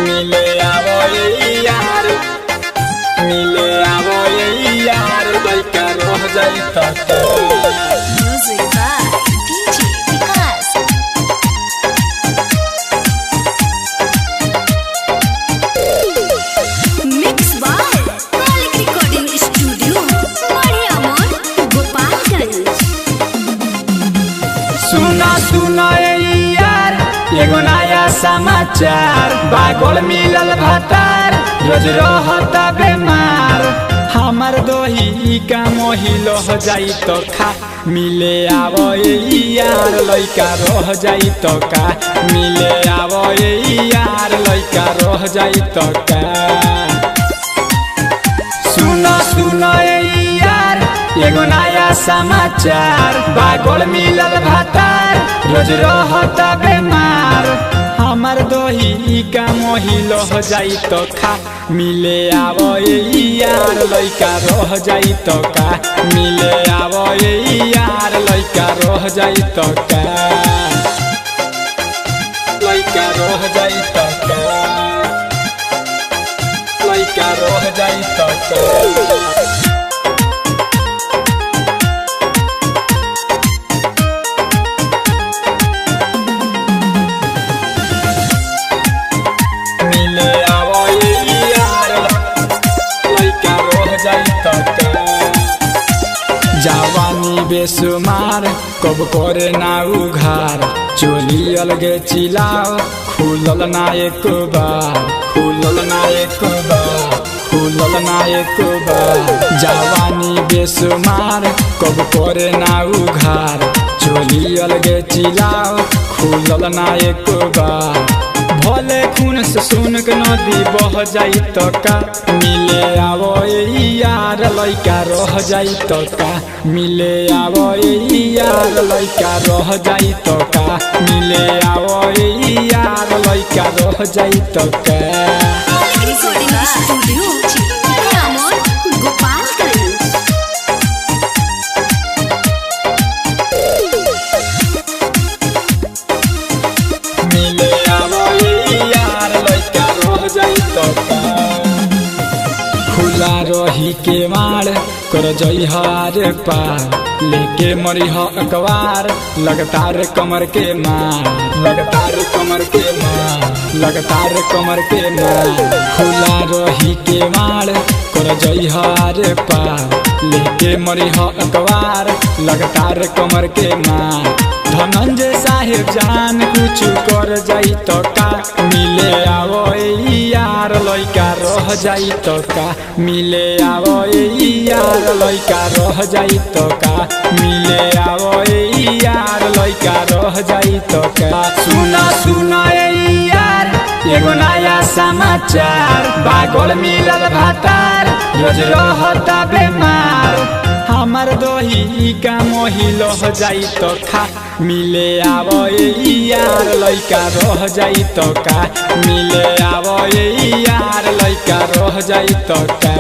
मिले आवो यार, मिले आवो यार, लइका रह जाई त Music by DJ Vikas. Mix by Malik Recording Studio, Bade Amar, Gopalganj. सुना सुना यार एगो नया समाचार, पागल मिलल भतार, रोज रहता बेमार। हमर दोही का मोहिलो हो जाई तो खा, मिले आवो यार, लइका रह जाई तो का, मिले आवो यार, लइका रह जाई तो का। सुनो सुनो यार एगो नया समाचार, पागल मिलल भतार, रोज रहता बेमार। हमर दोही का मोहिलो हो जाई तो खा, मिले आवो यार, लइका रह जाई तो का, मिले आवो यार, लइका रह जाई तो का, लइका रह जाई तो का, लइका रह जाई तो का। जवानी बेसुमार कब करे ना उघार, चोली अलगे चिलाओ, खुलल ना एक बार, खुलल ना एक बार, खुलल ना एक बार। जवानी बेसुमार कब करे ना उघार, चोली अलगे चिलाओ, खुलल ना एक बार। भले खून से सुन के नदी बह जाई तो का, मिले आवो यार, लइका रह जाई तो का, मिले आवो यार, लइका रह जाई तो का, मिले आवो यार, लइका रह जाई तो का। Recording Studio, Bade Amar, Gopalganj. मिले आवो यार, लइका रह जाई तो का। खुला रही के मार कर जई हार पार, लेके मरी हो अखबार, लगातार कमर के मार, लगातार कमर के मार, लगातार कमर के मार। खुला रही के मार कर जई हार पार, लेके मरी हो अखबार, लगातार कमर के मार। धनंजय साहेब जान कुछ कर जाई तो का, मिले आवो यार, लइका रह जाई तो का, मिले आवो यार, लइका रह जाई तो का, मिले आवो यार, लइका रह जाई तो का। सुना सुना यार एगो नया समाचार, पागल मिलल भतार, रोज रहता बेमार। हमर दोही का मोहिलो हो जाई तो खा, मिले आवो यार, लइका रह जाई तो का, मिले आवो यार, लइका रह जाई तो का।